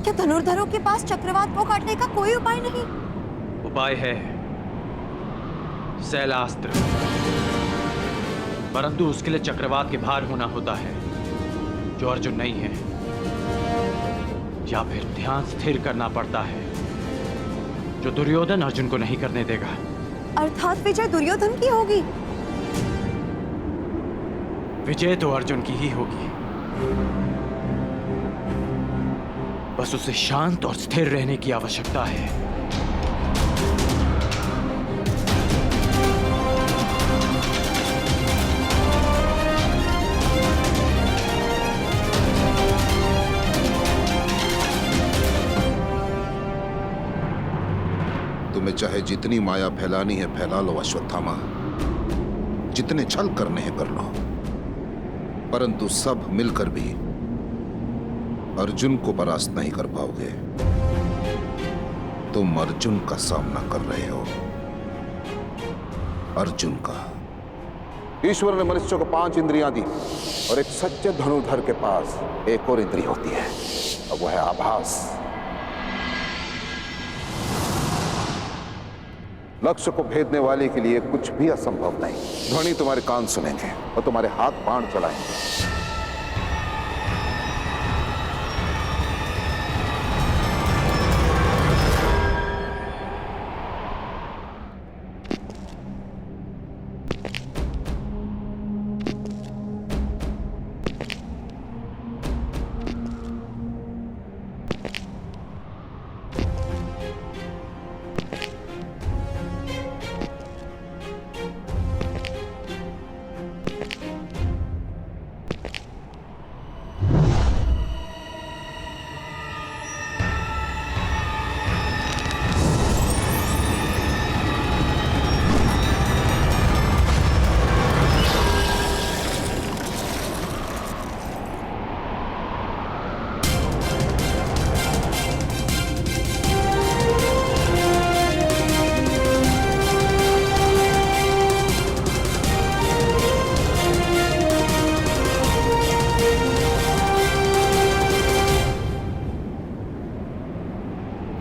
क्या धनुर्धरों के पास चक्रवात को काटने का कोई उपाय नहीं? उपाय है, शैलास्त्र, परंतु उसके लिए चक्रवात के भार होना होता है जो अर्जुन नहीं है, या फिर ध्यान स्थिर करना पड़ता है जो दुर्योधन अर्जुन को नहीं करने देगा। अर्थात विजय दुर्योधन की होगी? विजय तो अर्जुन की ही होगी, बस उसे शांत और स्थिर रहने की आवश्यकता है। तुम्हें चाहे जितनी माया फैलानी है फैला लो अश्वत्थामा, जितने छल करने हैं कर लो, परंतु सब मिलकर भी अर्जुन को परास्त नहीं कर पाओगे। तुम अर्जुन का सामना कर रहे हो, अर्जुन का। ईश्वर ने मनुष्य को 5 इंद्रियां दी और एक सच्चे धनुर्धर के पास एक और इंद्रिय होती है, और वह है आभास। लक्ष्य को भेदने वाले के लिए कुछ भी असंभव नहीं। ध्वनि तुम्हारे कान सुनेंगे और तुम्हारे हाथ बाण चलाएंगे।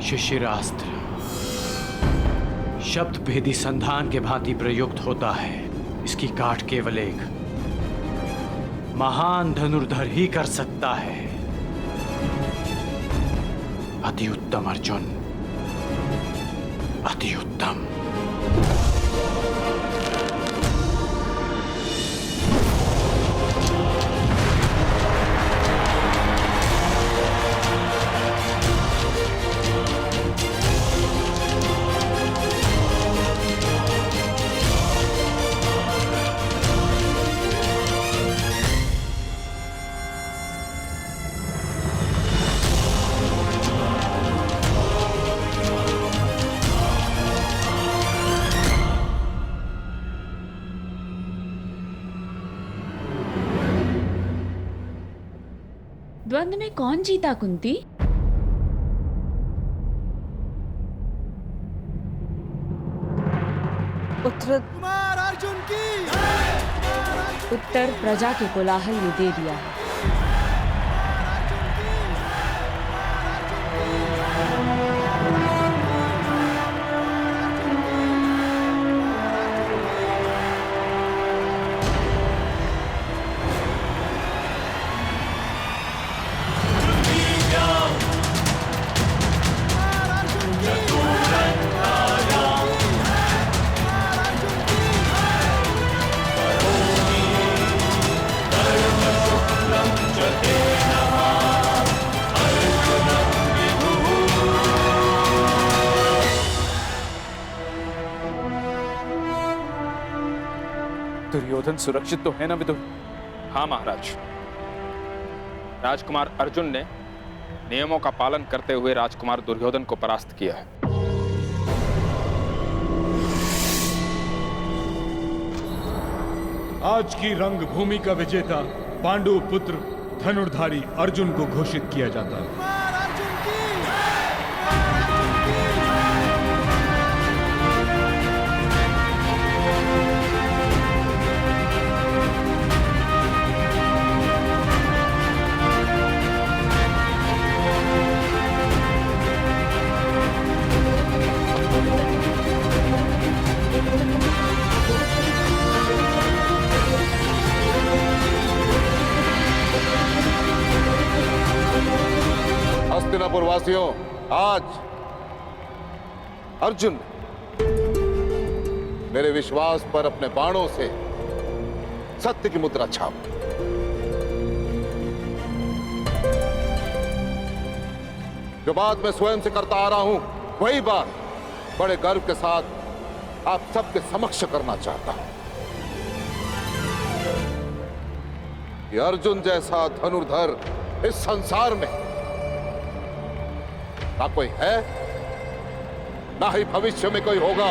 शिशिरास्त्र शब्द भेदी संधान के भांति प्रयुक्त होता है। इसकी काट केवल एक महान धनुर्धर ही कर सकता है। अति उत्तम अर्जुन, अति उत्तम। द्वंद्व में कौन जीता कुंती? उत्तर प्रजा के कोलाहल ने दे दिया है। दुर्योधन सुरक्षित तो है ना विदुर? हाँ महाराज, राजकुमार अर्जुन ने नियमों का पालन करते हुए राजकुमार दुर्योधन को परास्त किया है। आज की रंगभूमि का विजेता पांडु पुत्र धनुर्धारी अर्जुन को घोषित किया जाता है। हस्तिनापुर वासियों, आज अर्जुन मेरे विश्वास पर अपने बाणों से सत्य की मुद्रा छाप। जो बात मैं स्वयं से करता आ रहा हूं, वही बात बड़े गर्व के साथ आप सबके समक्ष करना चाहता हूं कि अर्जुन जैसा धनुर्धर इस संसार में ना कोई है, ना ही भविष्य में कोई होगा।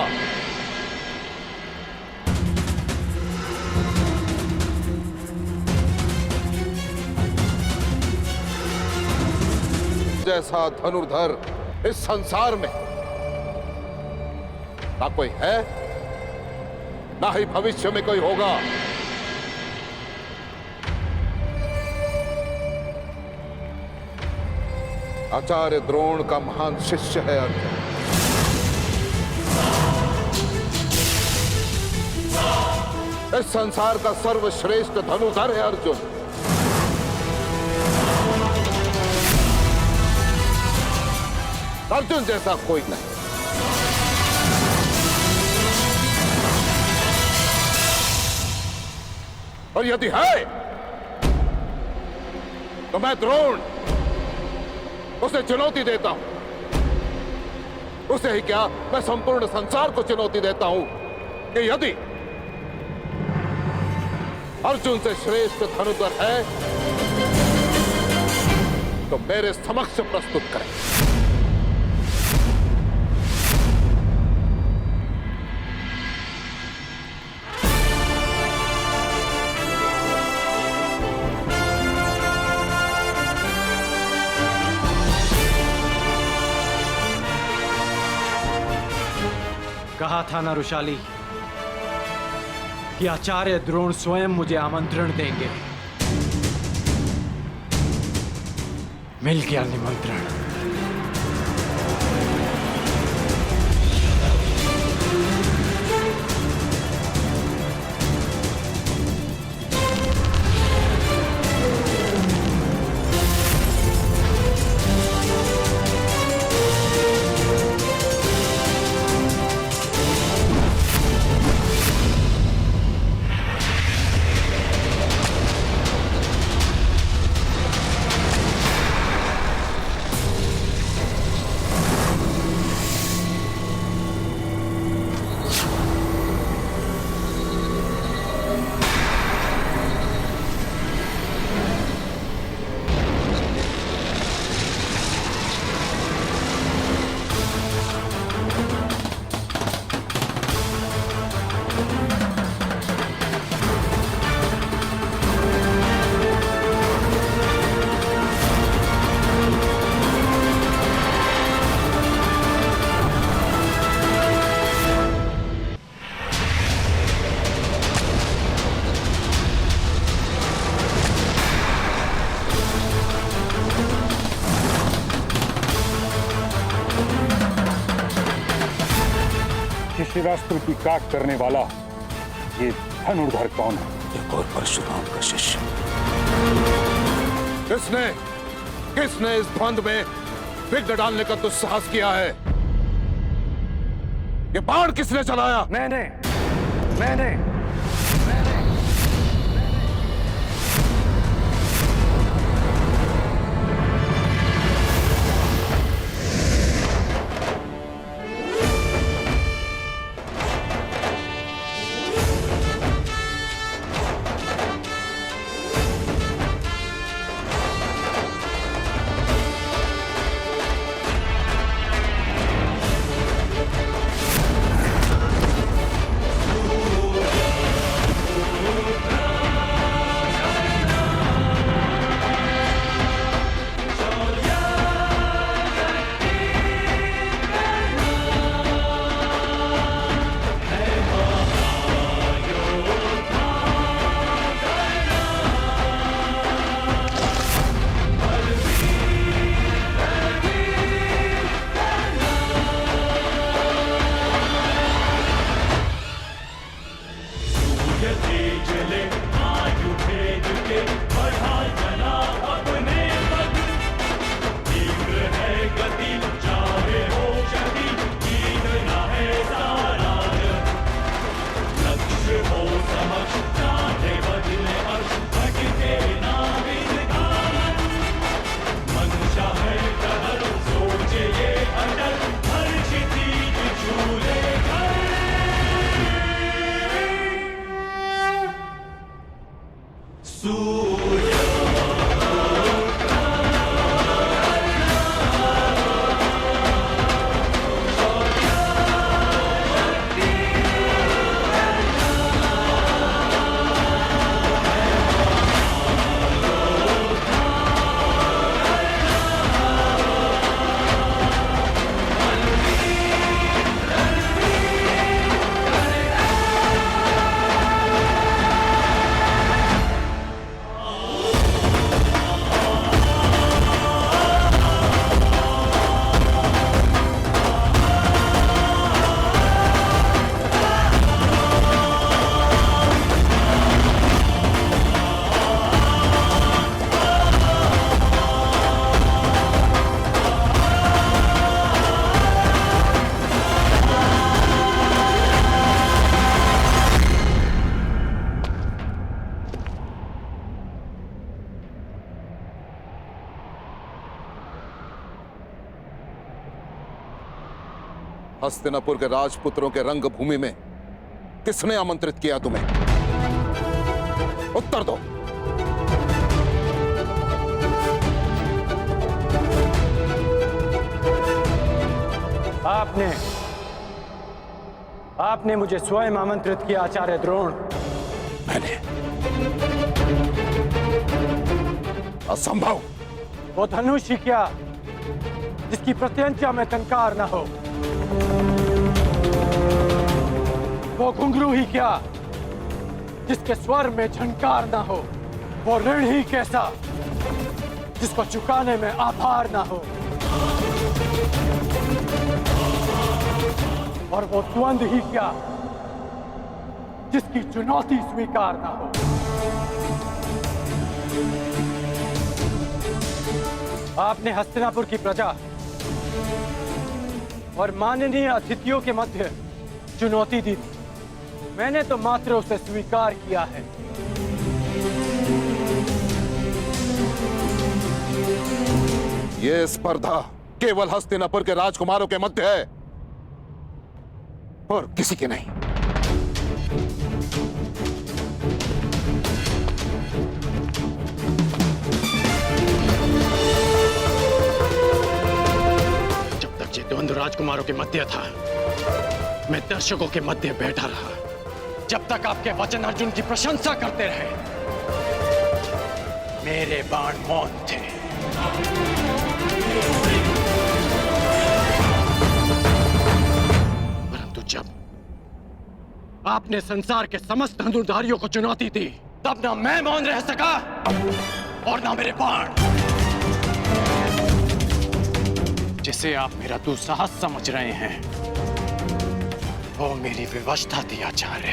जैसा धनुर्धर इस संसार में ना कोई है, ना ही भविष्य में कोई होगा। आचार्य द्रोण का महान शिष्य है अर्जुन। इस संसार का सर्वश्रेष्ठ धनुर्धर है अर्जुन। अर्जुन जैसा कोई नहीं। और यदि है तो मैं द्रोण उसे चुनौती देता हूं। उसे ही क्या, मैं संपूर्ण संसार को चुनौती देता हूं कि यदि अर्जुन से श्रेष्ठ धनुर्धर है तो मेरे समक्ष प्रस्तुत करें। कहा था ना रुशाली कि आचार्य द्रोण स्वयं मुझे आमंत्रण देंगे। मिल गया निमंत्रण। शिशिरास्त्र की काट करने वाला ये धनुर्धर कौन है? एक और परशुराम का शिष्य। किसने इस द्वंद में विघ्न डालने का दुस्साहस किया है? ये बाण किसने चलाया? मैंने हस्तिनापुर के राजपुत्रों के रंगभूमि में किसने आमंत्रित किया तुम्हें? उत्तर दो। आपने मुझे स्वयं आमंत्रित किया आचार्य द्रोण। मैंने? असंभव। वो धनुष ही क्या जिसकी प्रत्यंचा में टंकार न हो, वो घुंघरू ही क्या जिसके स्वर में झंकार ना हो, वो ऋण ही कैसा जिसको चुकाने में आभार ना हो, और वो द्वंद ही क्या जिसकी चुनौती स्वीकार ना हो। आपने हस्तिनापुर की प्रजा और माननीय अतिथियों के मध्य चुनौती दी, मैंने तो मात्र उसे स्वीकार किया है। यह स्पर्धा केवल हस्तिनापुर के राजकुमारों के मध्य है और किसी के नहीं। जब तक ये द्वंद्व राजकुमारों के मध्य था, मैं दर्शकों के मध्य बैठा रहा। जब तक आपके वचन अर्जुन की प्रशंसा करते रहे, मेरे बाण मौन थे। परंतु जब आपने संसार के समस्त धनुर्धारियों को चुनौती दी, तब ना मैं मौन रह सका और ना मेरे बाण। जिसे आप मेरा दुस्साहस समझ रहे हैं, वो मेरी विवशता थी आचार्य।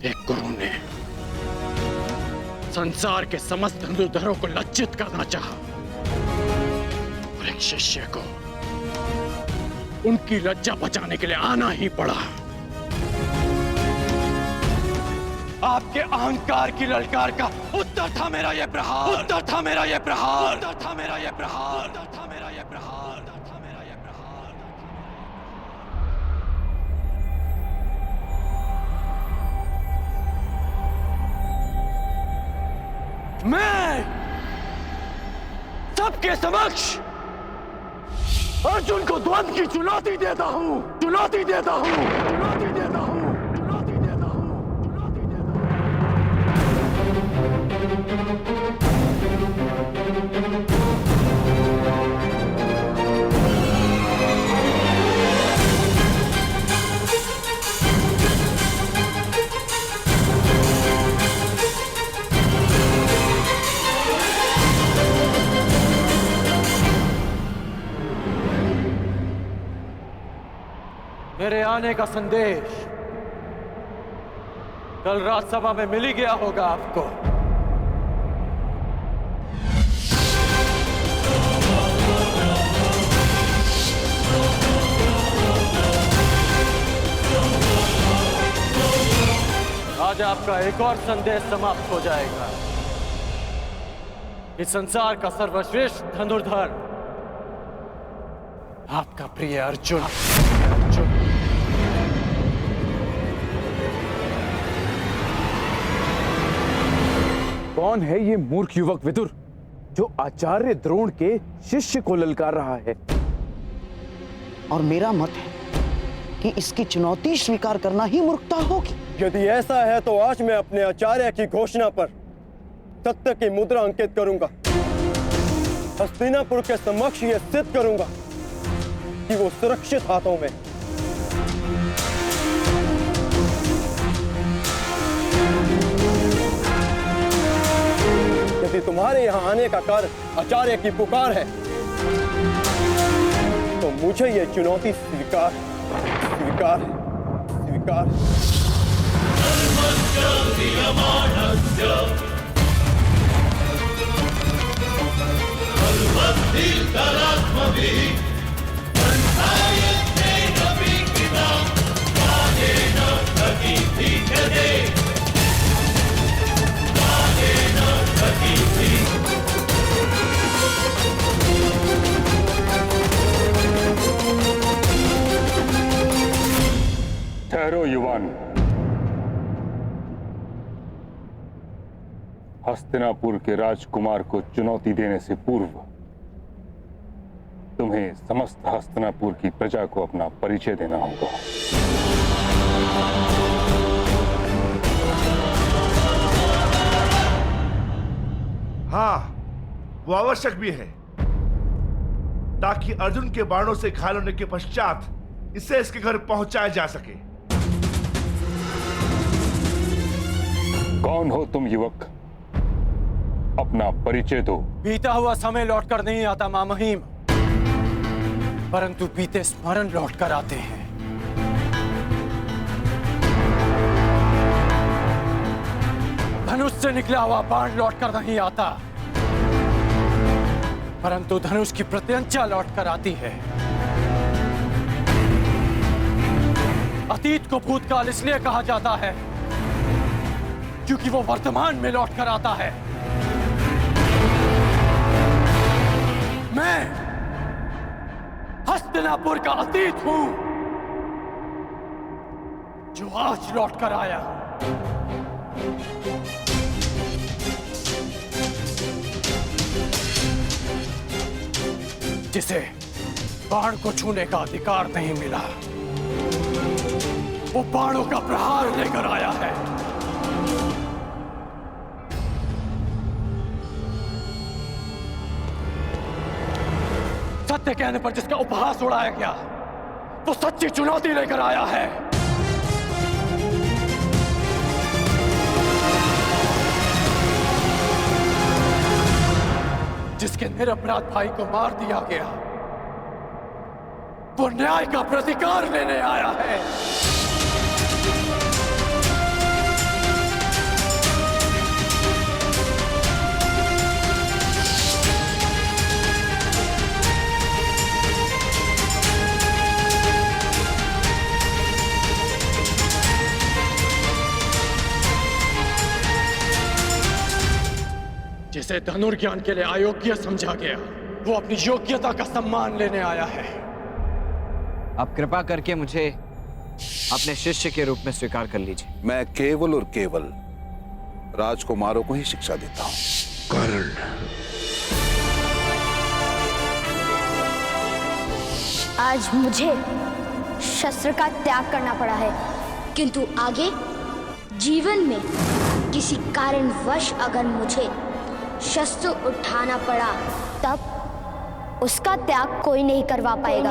एक गुरु ने संसार के समस्त धनुर्धरों को लज्जित करना चाहा और एक शिष्य को उनकी लज्जा बचाने के लिए आना ही पड़ा। आपके अहंकार की ललकार का उत्तर था मेरा यह प्रहार, उत्तर था मेरा यह प्रहार, उत्तर था मेरा यह प्रहार, उत्तर था मेरा यह प्रहार, उत्तर था मेरा यह प्रहार। मैं सबके समक्ष अर्जुन को द्वंद्व की चुनौती देता हूं, चुनौती देता हूं, चुनौती देता हूं, चुनौती देता हूं, चुनौती मेरे आने का संदेश कल राजसभा में मिल ही गया होगा आपको। आज आपका एक और संदेश समाप्त हो जाएगा कि संसार का सर्वश्रेष्ठ धनुर्धर आपका प्रिय अर्जुन। कौन है ये मूर्ख युवक विदुर जो आचार्य द्रोण के शिष्य को ललकार रहा है? और मेरा मत है कि इसकी चुनौती स्वीकार करना ही मूर्खता होगी। यदि ऐसा है तो आज मैं अपने आचार्य की घोषणा पर सत्य की मुद्रा अंकित करूंगा। हस्तिनापुर के समक्ष यह सिद्ध करूंगा कि वो सुरक्षित हाथों में। यदि तुम्हारे यहां आने का कारण आचार्य की पुकार है, तो मुझे यह चुनौती स्वीकार स्वीकार स्वीकार। ठहरो युवान। हस्तिनापुर के राजकुमार को चुनौती देने से पूर्व तुम्हें समस्त हस्तिनापुर की प्रजा को अपना परिचय देना होगा। हाँ, वो आवश्यक भी है ताकि अर्जुन के बाणों से घायल होने के पश्चात इसे इसके घर पहुंचाया जा सके। कौन हो तुम युवक? अपना परिचय दो। बीता हुआ समय लौटकर नहीं आता मां महिम, परंतु बीते स्मरण लौटकर आते हैं। धनुष से निकला हुआ बाण लौटकर नहीं आता, परंतु धनुष की प्रत्यंचा लौटकर आती है। अतीत को भूतकाल इसलिए कहा जाता है क्योंकि वो वर्तमान में लौटकर आता है। मैं हस्तिनापुर का अतीत हूं जो आज लौटकर आया हूं। जिसे बाण को छूने का अधिकार नहीं मिला, वो बाणों का प्रहार लेकर आया है। सत्य कहने पर जिसका उपहास उड़ाया गया, वो सच्ची चुनौती लेकर आया है। जिसके निरपराध भाई को मार दिया गया, वो न्याय का प्रतिकार लेने आया है। जिसे धनुर्ज्ञान के लिए अयोग्य समझा गया, वो अपनी योग्यता का सम्मान लेने आया है। आप कृपा करके मुझे अपने शिष्य के रूप में स्वीकार कर लीजिए। मैं केवल और केवल राजकुमारों को ही शिक्षा देता हूं। कर्ण, आज मुझे शस्त्र का त्याग करना पड़ा है, किंतु आगे जीवन में किसी कारणवश अगर मुझे शस्त्र उठाना पड़ा, तब उसका त्याग कोई नहीं करवा पाएगा।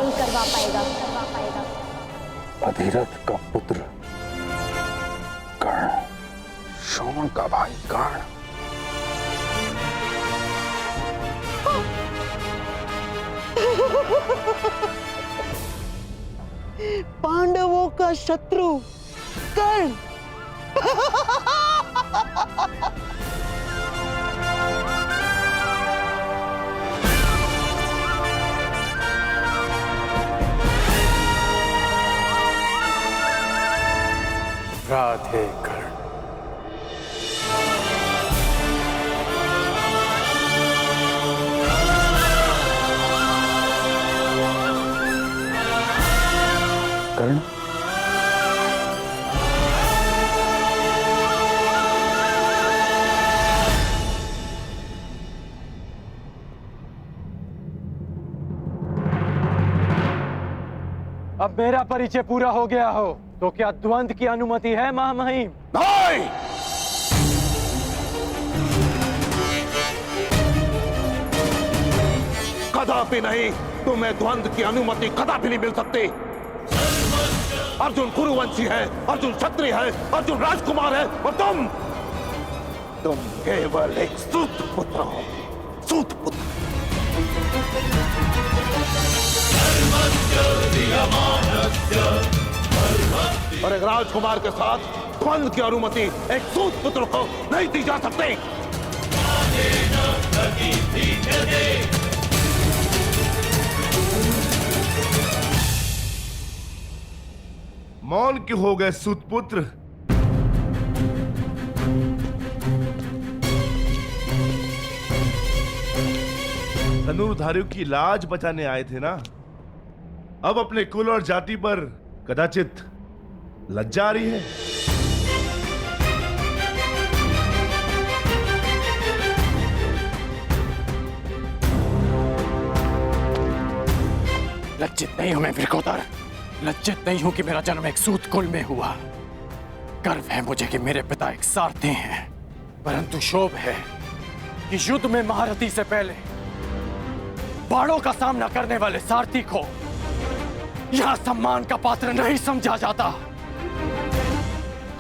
अधिरथ का पुत्र कर्ण, शोण का भाई कर्ण। पांडवों का शत्रु कर्ण। राधे कर्ण। कर्ण, अब मेरा परिचय पूरा हो गया हो तो क्या द्वंद्व की अनुमति है महामहिम? नहीं! कदापि नहीं। तुम्हें द्वंद्व की अनुमति कदापि नहीं मिल सकती। अर्जुन कुरुवंशी है, अर्जुन क्षत्रिय है, अर्जुन राजकुमार है, और तुम केवल एक सूत पुत्र हो। सूत पुत्र। और एक राजकुमार के साथ द्वंद्व की अनुमति एक सूत पुत्र को नहीं दी जा सकती। मौन क्यों हो गए सूतपुत्र? धनुर्धारियों की लाज बचाने आए थे ना? अब अपने कुल और जाति पर कदाचित लज्जा आ रही है? लज्जित नहीं हूं मैं वृकोदर। लज्जित नहीं हूं कि मेरा जन्म एक सूत कुल में हुआ। गर्व है मुझे कि मेरे पिता एक सारथी हैं, परंतु क्षोभ है कि युद्ध में महारथी से पहले बाणों का सामना करने वाले सारथी को यहां सम्मान का पात्र नहीं समझा जाता।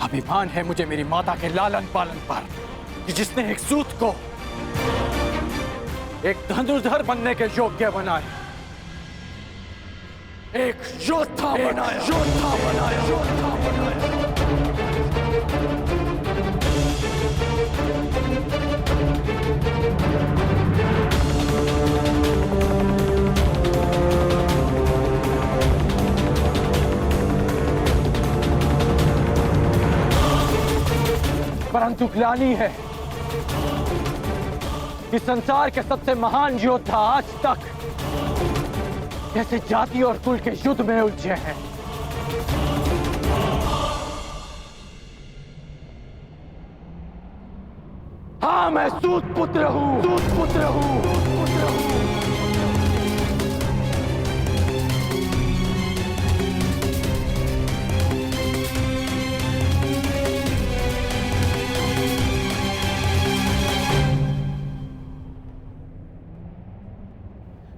अभिमान है मुझे मेरी माता के लालन पालन पर कि जिसने एक सूत को एक धनुर्धर बनने के योग्य बनाया, एक योद्धा बनाया, योद्धा बनाया, योद्धा बनाया। परंतु ग्लानि है कि संसार के सबसे महान योद्धा आज तक जैसे जाति और कुल के युद्ध में उलझे हैं। हाँ, मैं सूत पुत्र हूं, सूत पुत्र हूं, सूत पुत्र हूं।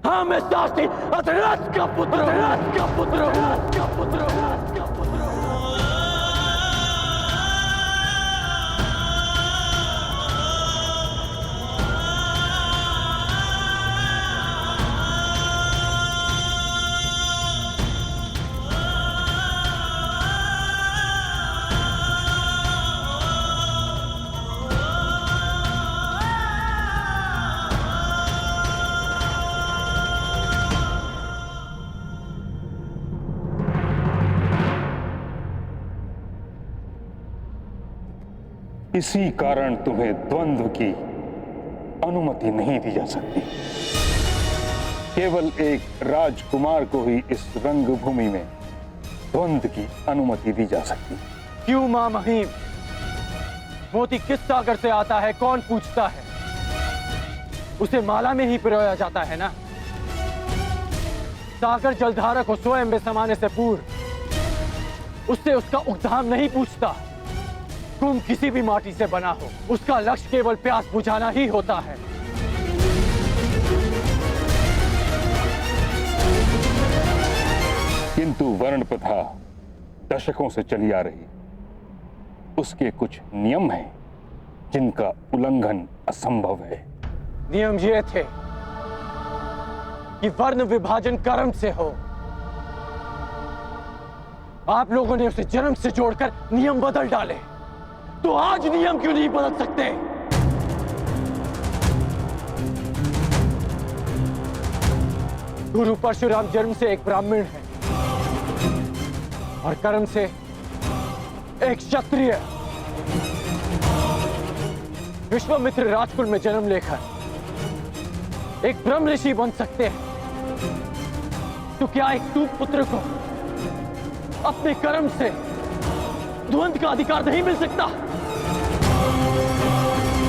हाँ, मैं सारथी अधराज का पुत्र हूं, अधराज का पुत्र हूं, का पुत्र हूं, का पुत्र हूं। इसी कारण तुम्हें द्वंद्व की अनुमति नहीं दी जा सकती। केवल एक राजकुमार को ही इस रंगभूमि में द्वंद्व की अनुमति दी जा सकती। क्यों मां महीम? मोती किस सागर से आता है कौन पूछता है? उसे माला में ही पिरोया जाता है ना। सागर जलधारा को स्वयं में समाने से पूर्व उससे उसका उद्धाम नहीं पूछता। कुंभ किसी भी माटी से बना हो, उसका लक्ष्य केवल प्यास बुझाना ही होता है। किंतु वर्ण प्रथा दशकों से चली आ रही, उसके कुछ नियम हैं जिनका उल्लंघन असंभव है। नियम ये थे कि वर्ण विभाजन कर्म से हो। आप लोगों ने उसे जन्म से जोड़कर नियम बदल डाले, तो आज नियम क्यों नहीं बदल सकते? गुरु परशुराम जन्म से एक ब्राह्मण है और कर्म से एक क्षत्रिय। विश्वामित्र राजकुल में जन्म लेकर एक ब्रह्म ऋषि बन सकते हैं, तो क्या एक सूत पुत्र को अपने कर्म से द्वंद्व का अधिकार नहीं मिल सकता?